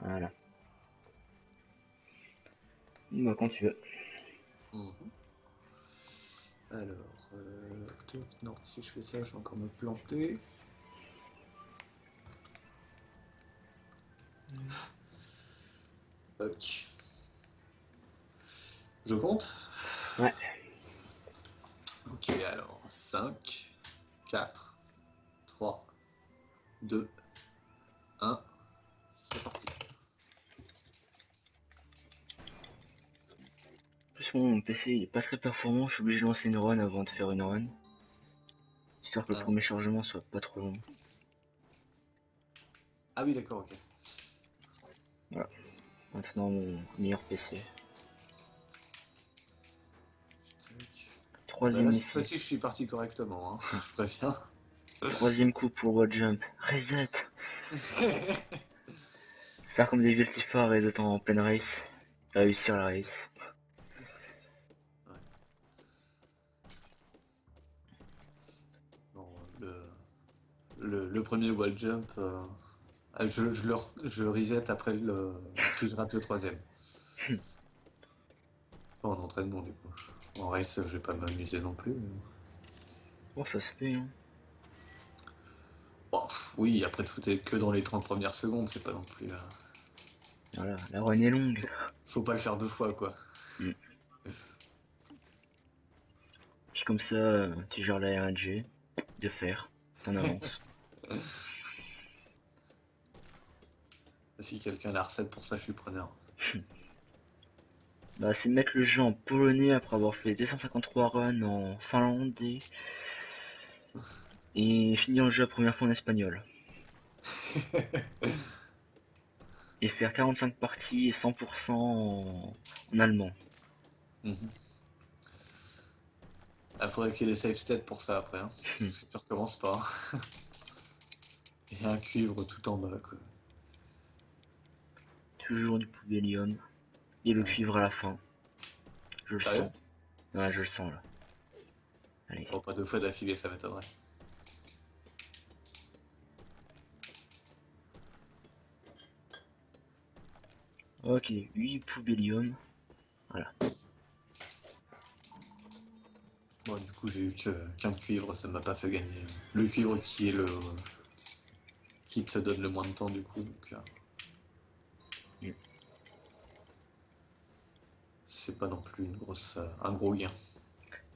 Voilà. Bah, quand tu veux. Mhm. Alors, non, si je fais ça, je vais encore me planter. Ok. Je compte. Ouais. Ok, alors 5, 4, 3, 2, 1. C'est parti. En plus, mon PC il est pas très performant, je suis obligé de lancer une run avant de faire une run. Histoire que le Ah, premier chargement soit pas trop long. ah oui, d'accord, ok. Voilà. Maintenant, mon meilleur PC. Tac. Ah bah là, Troisième cette essai. fois-ci, je suis parti correctement, hein. Je préviens. Troisième coup pour Wall Jump. Reset. Faire comme des vieux Tifa, reset en pleine race. Réussir la race. Ouais. Non, le premier wall jump, je reset après si je rate le troisième. Enfin, en entraînement, du coup. En race, je vais pas m'amuser non plus. Bon, ça se fait, hein. Bon, oui, après tout est que dans les 30 premières secondes, c'est pas non plus. Voilà, la run est longue. Faut pas le faire deux fois, quoi. Mm. Puis comme ça, tu gères la RNG de fer. T'en avances. Si quelqu'un a la recette pour ça, je suis preneur. Bah, c'est mettre le jeu en polonais après avoir fait 253 runs en finlandais et finir le jeu la première fois en espagnol. Et faire 45 parties et 100% en allemand. Mhm. Ah, faudrait qu'il y ait des save states pour ça après, hein. Parce que tu recommences pas, hein. Et un cuivre tout en bas, quoi. Toujours du poubellium. Et le Ouais. cuivre à la fin. Je le Sérieux? sens. Ouais, je le sens là. Allez. Oh, pas deux fois d'affilée, ça m'étonnerait. Ok, 8 poubellium. Voilà. Bon, du coup, j'ai eu qu'un cuivre, ça m'a pas fait gagner. Le cuivre qui est qui te donne le moins de temps, du coup, donc Mm. c'est pas non plus un gros gain.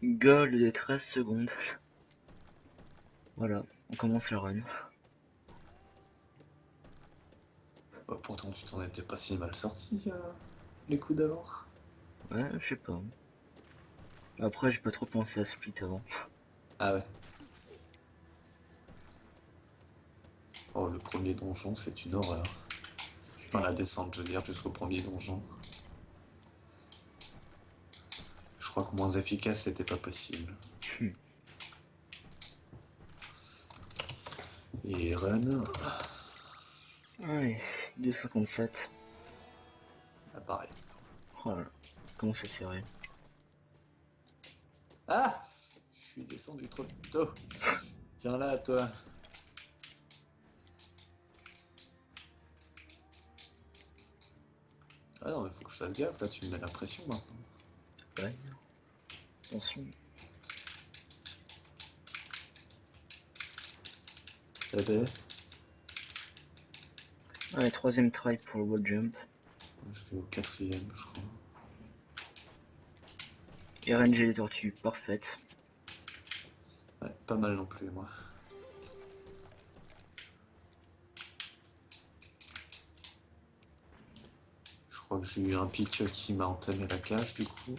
Gold de 13 secondes. Voilà, on commence la run. Bah, pourtant, tu t'en étais pas si mal sorti, les coups d'avant. Ouais, je sais pas. Après, j'ai pas trop pensé à split avant. Ah ouais. Oh, le premier donjon, c'est une horreur. Enfin, la descente, je veux dire, jusqu'au premier donjon. Je crois que moins efficace, c'était pas possible. Et run, Allez, 2,57. ah, pareil. Oh là là, comment c'est serré. Ah, je suis descendu trop tôt. Viens là, toi. Ah non, mais faut que je fasse gaffe, là, tu me mets la pression maintenant. Ouais, attention. Eh ben, Allez, troisième try pour le wall jump. je vais au quatrième, je crois. RNG des tortues, parfaite. Ouais, pas mal non plus, moi. Je crois que j'ai eu un pic qui m'a entamé la cage, du coup.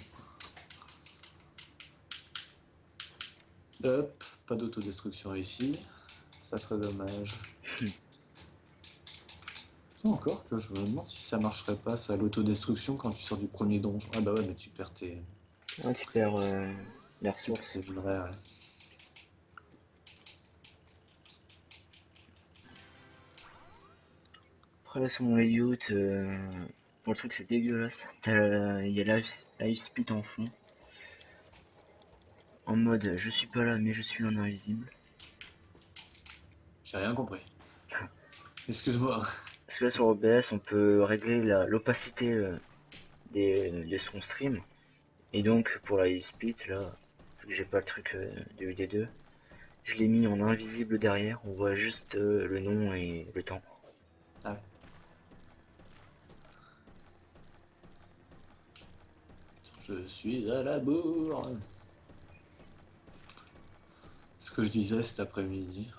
Hop, pas d'autodestruction ici. Ça serait dommage. Non, encore que je me demande si ça marcherait pas, ça, l'autodestruction quand tu sors du premier donjon. Ah bah ouais, mais Ah, tu perds les tu perds ressources. tes minerais, ouais. Après, là, sur mon layout, pour le truc, c'est dégueulasse. Il y a live split en fond. En mode, je suis pas là, mais je suis en invisible. J'ai rien compris. Excuse-moi. que là sur OBS, on peut régler l'opacité de son stream. Et donc pour la split là, vu que j'ai pas le truc de UD2, je l'ai mis en invisible derrière, on voit juste le nom et le temps. Ah ouais. Je suis à la bourre. Ce que je disais cet après-midi.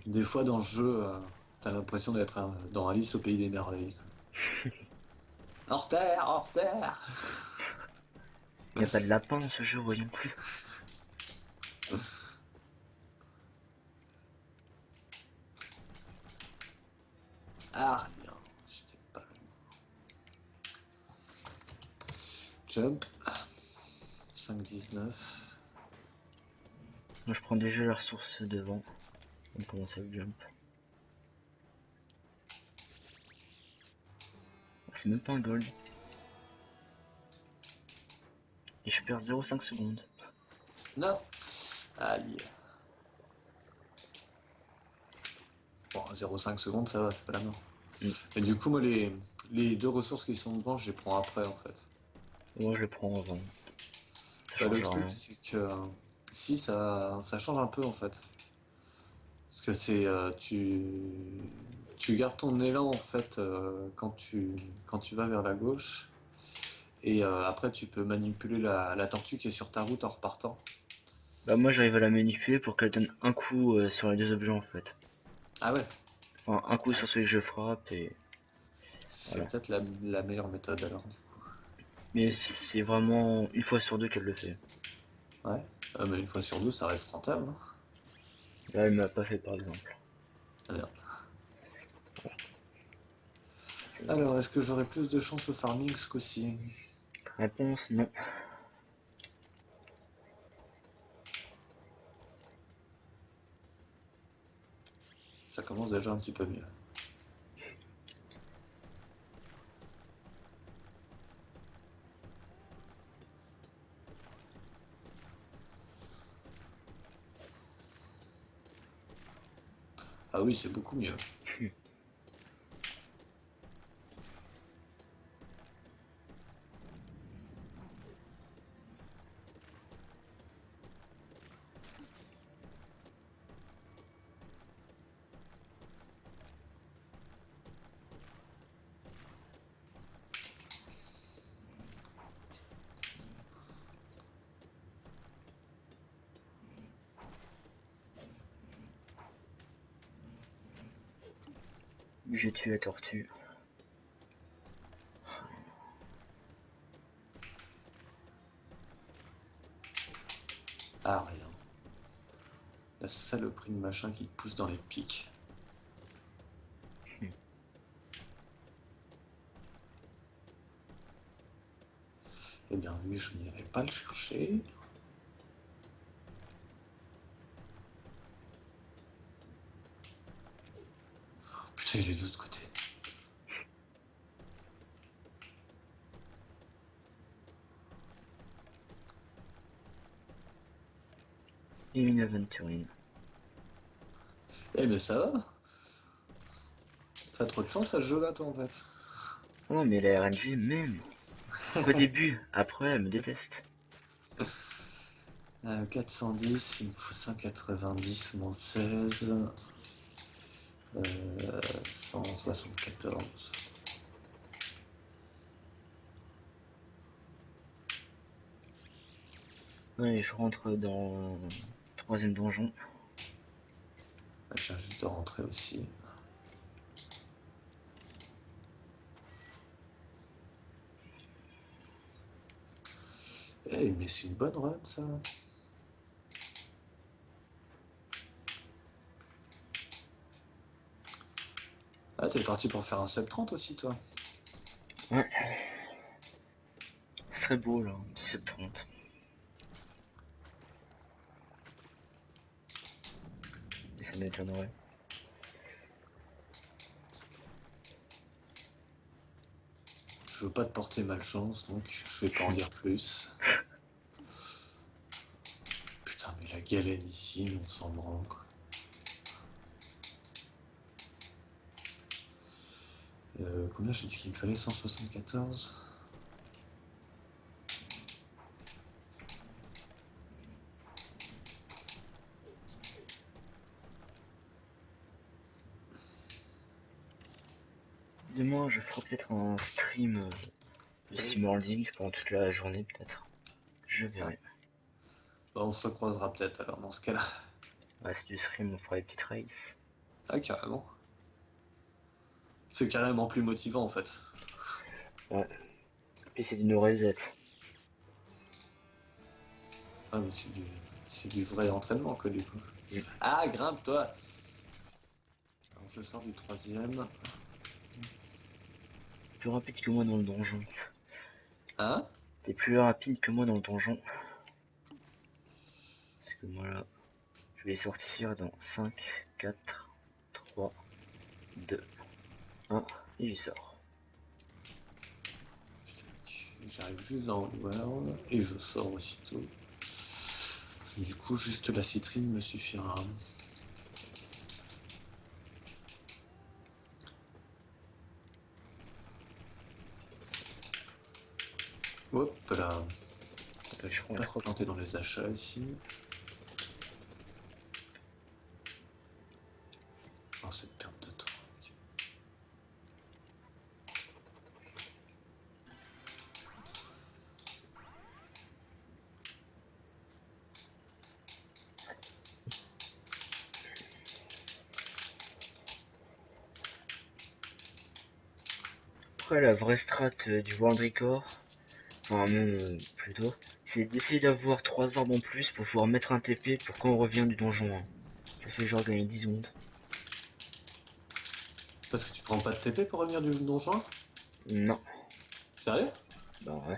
Des fois dans le jeu, t'as l'impression d'être dans Alice au pays des merveilles. En terre, en terre. Y a pas de lapin dans ce jeu, voyons plus. Ah rien, j'étais pas loin. Jump. 5,19. Moi je prends déjà la ressource devant. On commence à jump. C'est même pas un gold. Et je perds 0,5 secondes. Non. Aïe. Bon, 0,5 secondes, ça va, c'est pas la mort. Et du coup, moi, les deux ressources qui sont devant, je les prends après, en fait. Moi je le prends avant. Ça Bah, le change truc, rien. c'est que si, ça change un peu, en fait. Parce que c'est, tu gardes ton élan, en fait, quand tu vas vers la gauche. Et après, tu peux manipuler la tortue qui est sur ta route en repartant. Bah moi j'arrive à la manipuler pour qu'elle donne un coup sur les deux objets en fait. Ah ouais, Enfin un coup ah, sur celui que je frappe et c'est voilà. peut-être la meilleure méthode alors. Mais c'est vraiment une fois sur deux qu'elle le fait. Ouais. Mais une fois sur deux, ça reste rentable. Hein. Là elle me l'a pas fait par exemple. Ah, merde. C'est- Alors, est-ce que j'aurai plus de chance au farming ce coup-ci? Réponse non. Ça commence déjà un petit peu mieux. Ah oui, c'est beaucoup mieux. J'ai tué la tortue. Ah, rien. La saloperie de machin qui te pousse dans les pics. Eh bien, lui, je n'irai pas le chercher. Putain, il est de l'autre côté. Et une aventurine. Eh, mais ça va. T'as trop de chance à ce jeu-là, toi, en fait. Oh mais la RNG même. Qu'au début, après elle me déteste. 410, il me faut 190 moins 16. 174. Ouais, je rentre dans le troisième donjon. Je viens juste de rentrer aussi. Eh, mais c'est une bonne run, ça. Ah, t'es parti pour faire un 730 aussi, toi. Ouais. Ce serait beau là, un petit 730. Et ça m'étonnerait. Je veux pas te porter malchance, donc je vais pas en dire plus. Putain, mais la galène ici, on s'en branle, quoi. Combien j'ai dit qu'il me fallait? 174. Demain, je ferai peut-être un stream de Simorlding pendant toute la journée, peut-être. Je verrai. Bah, on se recroisera peut-être alors dans ce cas-là. Ouais, c'est du stream, on fera des petites races. Ah, carrément. C'est carrément plus motivant en fait. Ouais. Puis c'est du no reset. Ah, mais c'est du vrai entraînement quoi du coup. Mm. Ah, grimpe-toi. Alors je sors du troisième. Plus rapide que moi dans le donjon. Hein? T'es plus rapide que moi dans le donjon. Parce que moi là, je vais sortir dans 5, 4, 3, 2, 1, et j'y sors. J'arrive juste dans le world et je sors aussitôt. Du coup, juste la citrine me suffira. Hop là. Ça, je Je vais prends pas se trop. planter dans les achats ici. Oh, cette perte de temps. Après, la vraie strat du World Record, enfin même plutôt, c'est d'essayer d'avoir 3 orbes en plus pour pouvoir mettre un TP pour quand on revient du donjon 1. Ça fait genre gagner 10 secondes. Parce que tu prends pas de TP pour revenir du donjon? Non. Sérieux? Bah ouais.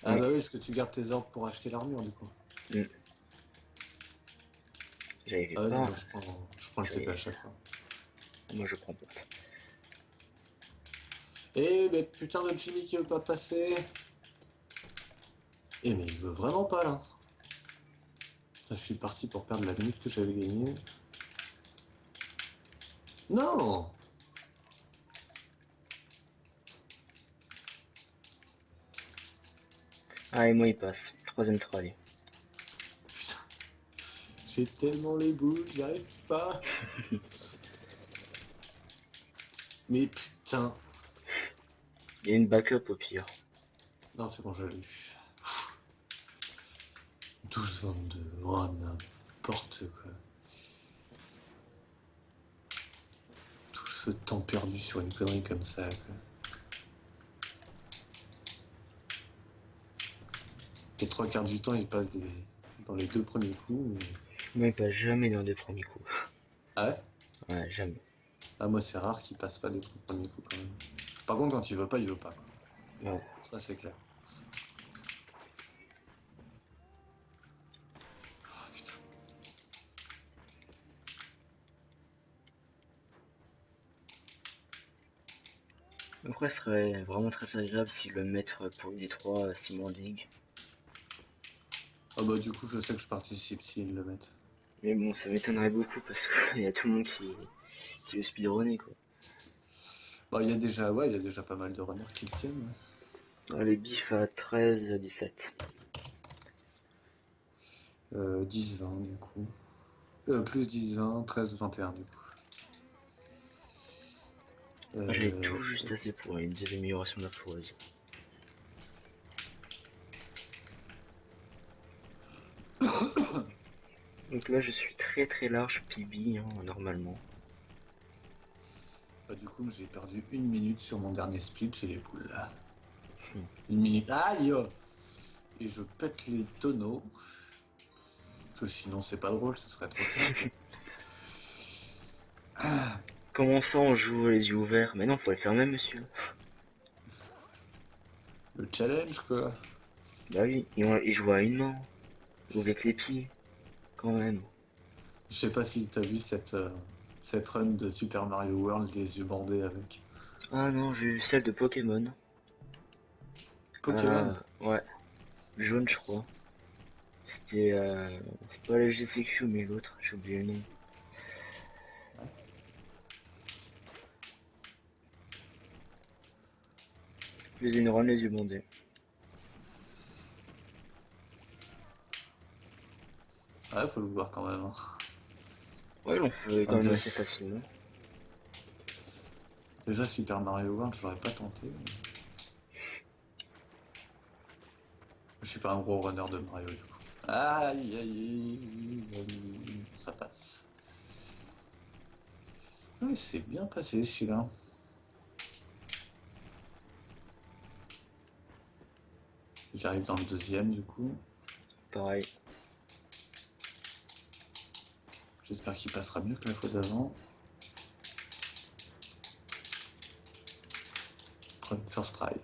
Ah bah oui, est-ce que tu gardes tes orbes pour acheter l'armure du coup? Mm. J'avais Ah ouais, non, pas. moi je prends le TP à chaque fois. Moi je prends pas. Eh mais putain de Jimmy qui veut pas passer. Eh mais il veut vraiment pas là. Putain, je suis parti pour perdre la minute que j'avais gagnée. Non! Ah et moi il passe. Troisième try. Putain, j'ai tellement les boules, j'y arrive pas. Mais putain. Il y a une backup au pire. Non, c'est bon, je l'ai eu. 12-22, oh n'importe quoi. Tout ce temps perdu sur une connerie comme ça, quoi. Les trois quarts du temps, il passe dans les deux premiers coups. Mais... Moi il passe jamais dans les deux premiers coups. Ah ouais? Ouais, jamais. Ah, moi, c'est rare qu'il passe pas des trois premiers coups quand même. Par contre, quand il veut pas, il veut pas. Quoi. Ouais. Ça, c'est clair. Oh, putain. Après ce serait vraiment très agréable s'ils le mettent pour les 3 Simorlding. Ah bah, du coup, je sais que je participe s'ils le mettent. Mais bon, ça m'étonnerait beaucoup parce qu'il y a tout le monde qui veut speedrunner quoi. Bah, il y a déjà, ouais, il y a déjà pas mal de runners qui le tiennent. Ah, les bifs à 13, 17. 10-20 du coup. Plus 10-20, 13-21 du coup. J'avais tout juste assez pour une deuxième amélioration de la foreuse. Donc là je suis très très large PB hein, normalement. Bah, du coup, j'ai perdu une minute sur mon dernier split chez les poules. Une minute. Aïe! Et je pète les tonneaux. Parce que sinon, c'est pas drôle, ce serait trop simple. Comment ça on joue les yeux ouverts? Mais non, faut le faire même monsieur. Le challenge, quoi. Bah oui, il joue à une main. Ou avec les pieds. Quand même. Je sais pas si t'as vu cette run de Super Mario World, les yeux bandés avec. Ah non, j'ai vu celle de Pokémon. Pokémon. Ouais, jaune je crois. C'était c'est pas la GCQ mais l'autre, j'ai oublié le nom. Les neurones, les yeux bandés. Ouais, faut le voir quand même. Hein. Ouais, on fait quand Ah, même assez facilement. Déjà Super Mario World, je l'aurais pas tenté. Mais... Je suis pas un gros runner de Mario du coup. Aïe, aïe, aïe, ça passe. Oui, c'est bien passé celui-là. J'arrive dans le deuxième du coup. Pareil. J'espère qu'il passera mieux que la fois d'avant. First try.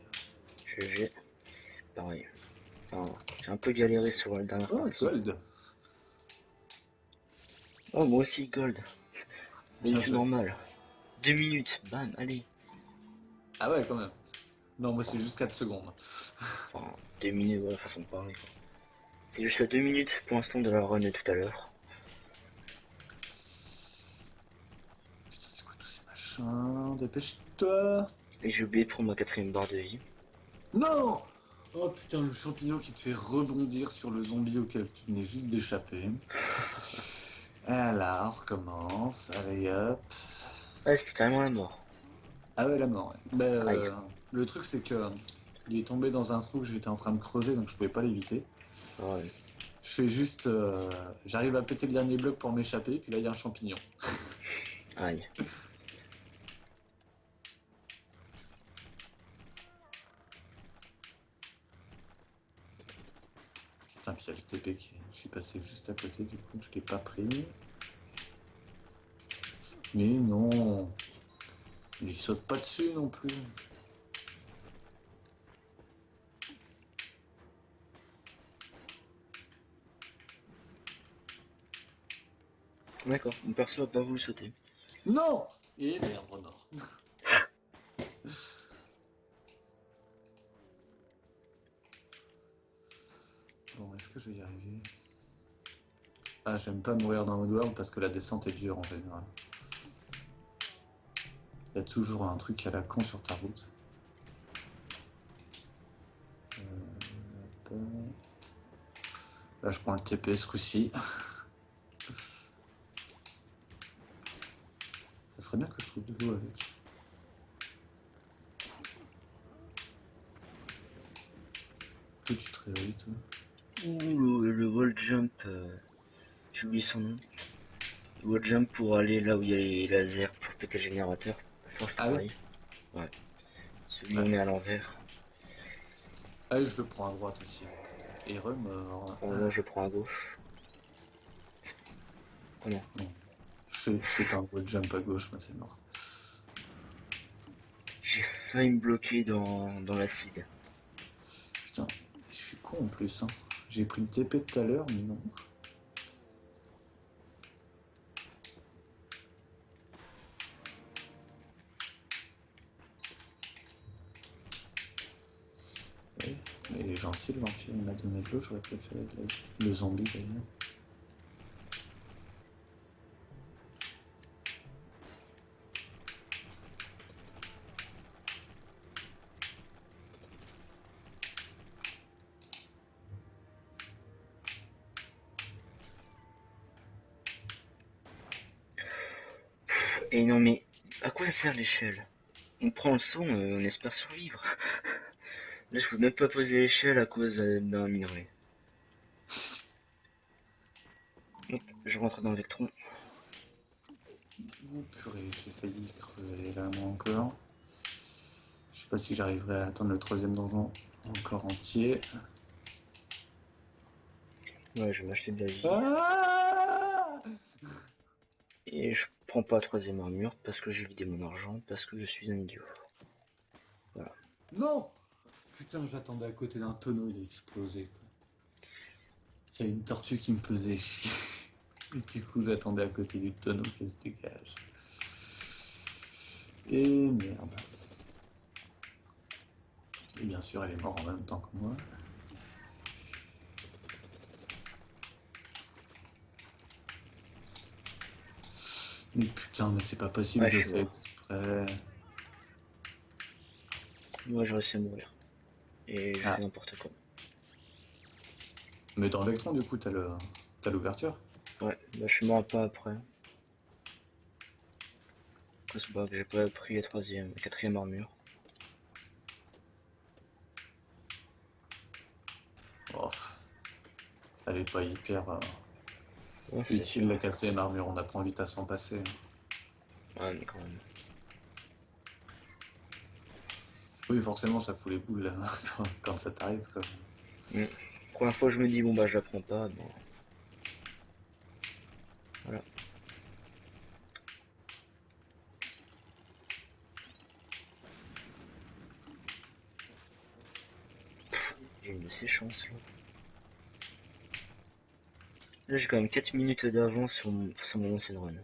GG. Pareil. Enfin, j'ai un peu galéré sur la dernière Oh, partie. gold. Oh, moi aussi, gold. Mais Bien du joué. normal. 2 minutes, bam, allez. Ah ouais, quand même. Non, moi c'est juste 4 secondes. Enfin, 2 minutes, ouais, façon de parler, quoi. C'est juste à 2 minutes pour l'instant de la run de tout à l'heure. Putain, c'est quoi tous ces machins? Dépêche-toi. Et j'ai oublié de prendre ma 4ème barre de vie. Non! Oh putain, le champignon qui te fait rebondir sur le zombie auquel tu venais juste d'échapper. Alors, on recommence. Allez hop. Ah, c'était carrément la mort. Ah ouais, la mort. Ouais. Bah, Aïe. le truc, c'est que il est tombé dans un trou que j'étais en train de creuser, donc je pouvais pas l'éviter. Ouais. Je fais juste. J'arrive à péter le dernier bloc pour m'échapper, puis là, il y a un champignon. Aïe. Putain, puis il y a le TP qui. Je suis passé juste à côté, du coup, je l'ai pas pris. Mais non! Il lui saute pas dessus non plus. D'accord, mon perso a pas voulu sauter. Non! Et merde, mort. Bon, est-ce que je vais y arriver? Ah, j'aime pas mourir dans Oddworld parce que la descente est dure en général. Il y a toujours un truc à la con sur ta route. Hop. Là, je prends le TP ce coup-ci. Ça serait bien que je trouve de l'eau avec. Toi, tu te réveilles, toi. Ouh, le wall jump, j'ai oublié son nom. Le wall jump pour aller là où il y a les lasers pour péter le générateur. First Ah ouais? try. Ouais. Celui où Ouais. on est à l'envers. Ah, je le prends à droite aussi. Et remort. Oh non, je prends à gauche. Oh non. Non. Je fais un wall jump à gauche, mais c'est mort. J'ai failli me bloquer dans l'acide. Putain, je suis con en plus. Hein. J'ai pris le TP tout à l'heure, mais non. Ouais, mais il est gentil le vampire, il m'a donné de l'eau, j'aurais préféré de la... le zombie d'ailleurs. Et non mais, à quoi ça sert l'échelle? On prend le son, on espère survivre. Là je peux même pas poser l'échelle à cause d'un minerai. Hop, je rentre dans l'électron. Oh purée, j'ai failli crever là moi encore. Je sais pas si j'arriverai à atteindre le troisième donjon encore entier. Ouais, je vais m'acheter de la vie. Ah Et je prends pas la troisième armure parce que j'ai vidé mon argent, parce que je suis un idiot. Voilà. non! Putain, j'attendais à côté d'un tonneau, il a explosé. Il y a une tortue qui me faisait chier. Et du coup, j'attendais à côté du tonneau qu'elle se dégage. Et merde. Et bien sûr, elle est morte en même temps que moi. Mais putain, mais c'est pas possible, Ouais, je je le suis fais mort. exprès. Moi j'ai réussi à mourir. Et je Ah. fais n'importe quoi. Mais dans Vectron, du coup, t'as l'ouverture. Ouais, bah je suis mort pas après. C'est pas que j'ai pas pris la troisième, la quatrième armure. Oh, elle est pas hyper Ouais, c'est utile, sûr. la quatrième armure. On apprend vite à s'en passer. Ouais, mais quand même. Oui, forcément, ça fout les boules là, quand ça t'arrive. Quoi. Mm. Première fois je me dis bon bah je la prends pas, bon. Voilà. J'ai une de ces chances là. Là j'ai quand même 4 minutes d'avance sur mon ancienne run.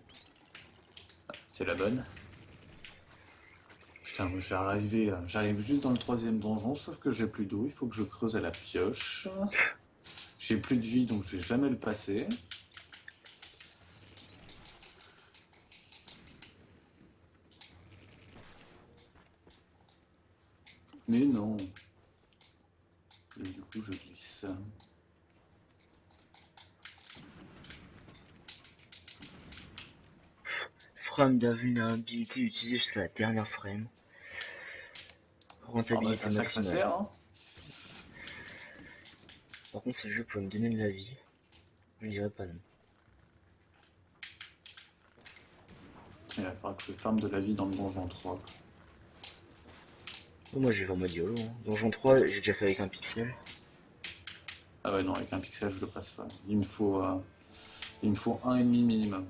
C'est la bonne. Putain, moi j'arrive juste dans le troisième donjon, sauf que j'ai plus d'eau, il faut que je creuse à la pioche. J'ai plus de vie, donc je vais jamais le passer. Mais non. Et du coup, je glisse. Frame d'invulnérabilité utilisée jusqu'à la dernière frame. Ah bah c'est Rentabilité à ça que ça maximale. sert, hein. Par contre ce jeu peut me donner de la vie. Je dirais pas non. Il va falloir que je farme de la vie dans le donjon 3. Bon, moi j'ai vais en mode YOLO. Hein. Donjon 3 j'ai déjà fait avec un pixel. Ah ouais, non, avec un pixel, je le passe pas. Il me faut 1,5 minimum.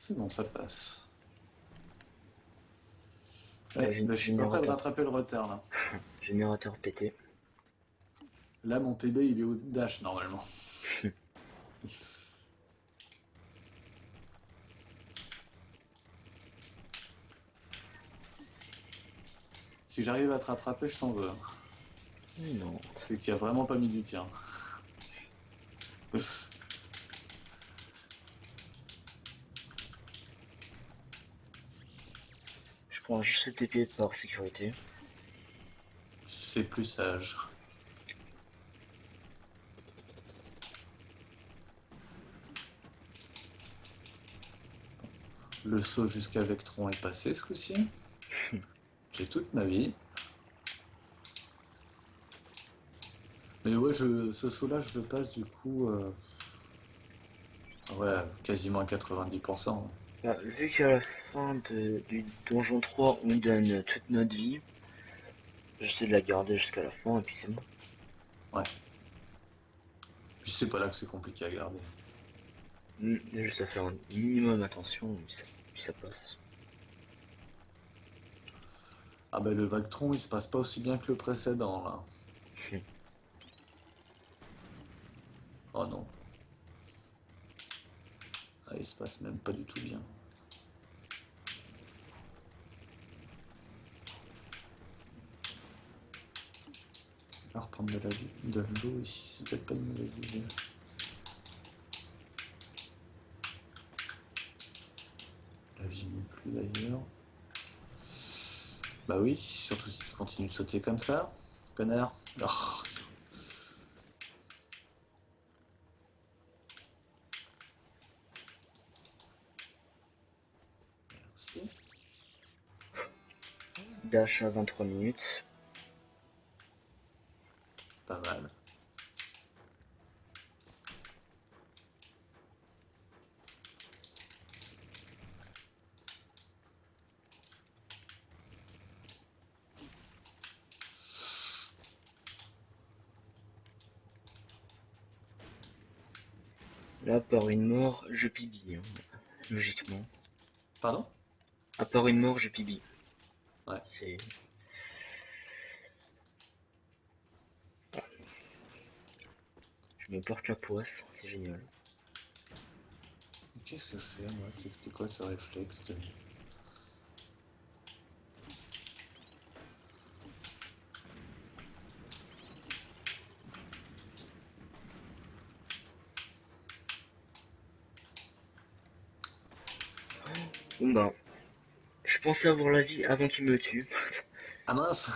C'est bon, ça passe. Ouais, bah, je suis pas prêt de rattraper le retard, là. Générateur pété. Là, mon PB, il est au dash, normalement. Si j'arrive à te rattraper, je t'en veux. Non. C'est que tu as vraiment pas mis du tien. Je prends juste le TP par sécurité. C'est plus sage. Le saut jusqu'à Vectron est passé ce coup-ci. J'ai toute ma vie. Mais ouais, ce saut-là, je le passe du coup... ouais, quasiment à 90%. Bah, vu qu'à la fin du donjon 3 on donne toute notre vie, j'essaie de la garder jusqu'à la fin et puis c'est bon. Ouais. Puis c'est pas là que c'est compliqué à garder. Juste à faire un minimum attention puis ça passe. Ah bah le Vectron, il se passe pas aussi bien que le précédent, là. Oh non. Ah, il se passe même pas du tout bien. On va reprendre de l'eau ici, c'est peut-être pas une mauvaise idée. La vie non plus d'ailleurs. Bah oui, surtout si tu continues de sauter comme ça, connard. Oh. Merci. Dash à 23 minutes. Pas mal. Là, par une mort, je pibille, hein, logiquement. Pardon? À part une mort, je pibille. Ouais. C'est... Je me porte la poisse, c'est génial. Qu'est-ce que je fais moi? C'était quoi ce réflexe de... Bon ben, je pensais avoir la vie avant qu'il me tue. Ah mince!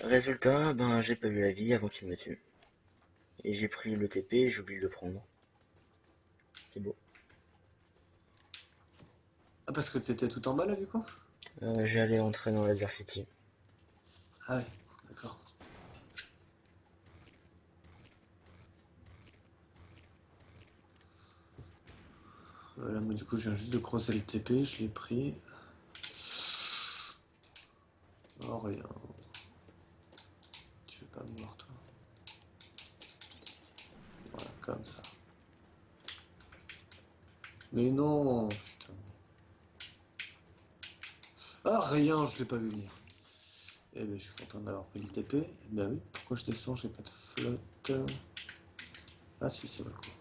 Résultat, ben j'ai pas eu la vie avant qu'il me tue. Et j'ai pris le TP et j'ai oublié de le prendre. C'est beau. Ah, parce que t'étais tout en bas là du coup? J'allais entrer dans Laser City. Ah ouais, d'accord. Là, moi du coup, je viens juste de creuser le TP, je l'ai pris. Oh, rien. Tu veux pas me voir, toi? Voilà, comme ça. Mais non, putain. Ah, rien, je l'ai pas vu venir. Eh ben, je suis content d'avoir pris le TP. Eh ben oui, pourquoi je descends, j'ai pas de flotte. Ah si, c'est le coup.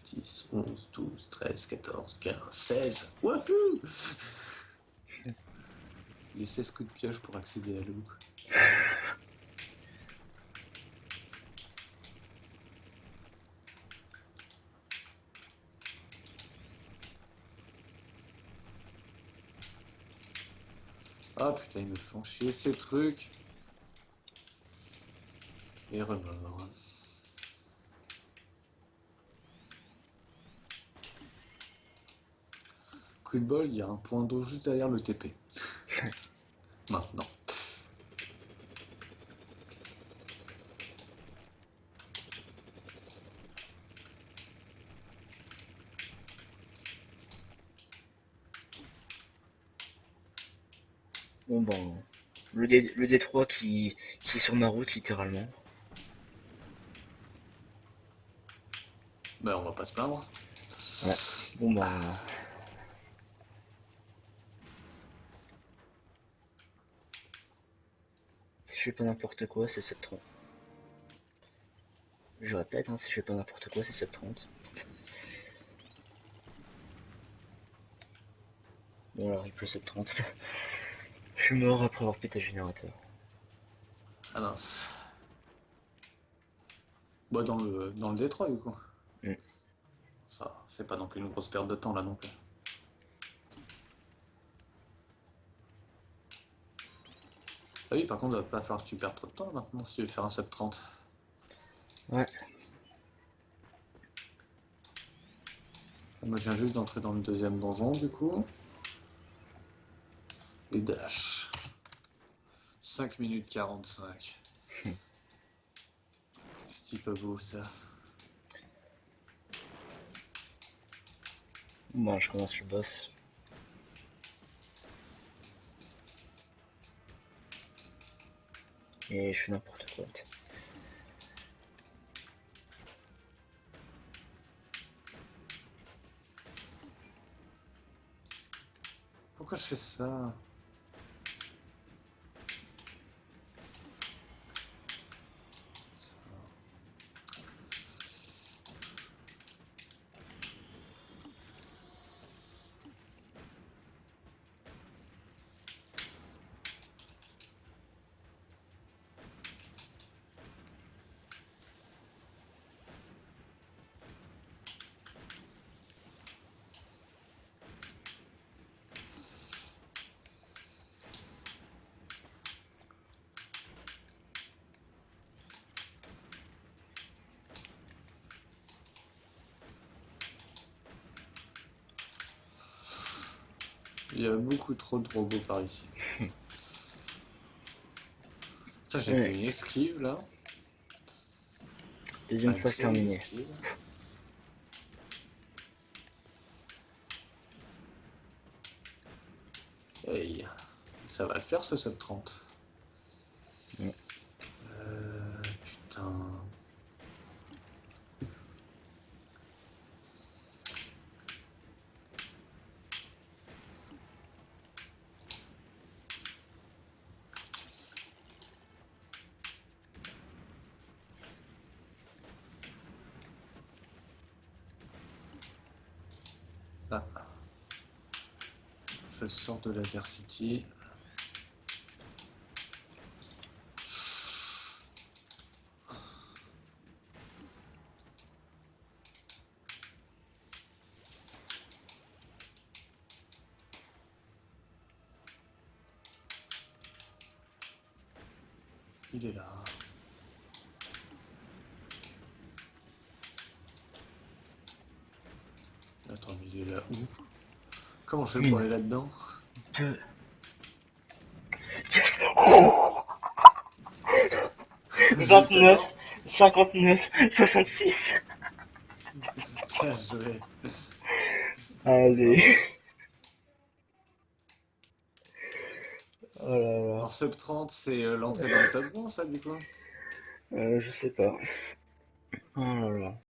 10, 11, 12, 13, 14, 15, 16. Wouhou! Les 16 coups de pioche pour accéder à l'eau. Ah putain, ils me font chier ces trucs. Et remords. Coup de bol, il y a un point d'eau juste derrière le TP. Maintenant. Bon ben, le D3 qui est sur ma route littéralement. Ben, on va pas se plaindre. Ouais. Bon ben, si je fais pas n'importe quoi, c'est 7-30. Je répète, hein, si je fais pas n'importe quoi, c'est 7-30. Bon alors il pleut 7-30. Je suis mort après avoir pété le générateur. Ah mince. Bah, dans le Détroit, du coup. Mm. Ça, c'est pas non plus une grosse perte de temps, là, non plus. Ah oui, par contre, il va pas falloir que tu perdes trop de temps, maintenant, si tu veux faire un sub 30. Ouais. Moi, je viens juste d'entrer dans le deuxième donjon, du coup. Et dash. 5 minutes 45. C'est pas beau, ça. Bon, je commence le boss. Et je fais n'importe quoi. Pourquoi je fais ça? Il y a beaucoup trop de robots par ici. Ça, j'ai fait Ouais. une esquive, là. Deuxième Enfin, une phase série terminée. d'esquives. Hey, ça va le faire, ce sub 30. Mm. Putain. Ah. Je sors de Laser City. Il est là. Attends, mais il est là où? Comment je fais pour aller là-dedans? 2. Yes. Oh, Juste, 29, attends. 59, 66. Bien joué. Allez. Bravo. Oh là là. Alors, sub 30, c'est l'entrée dans le top 20, ça, du coup? Je sais pas. Oh là là.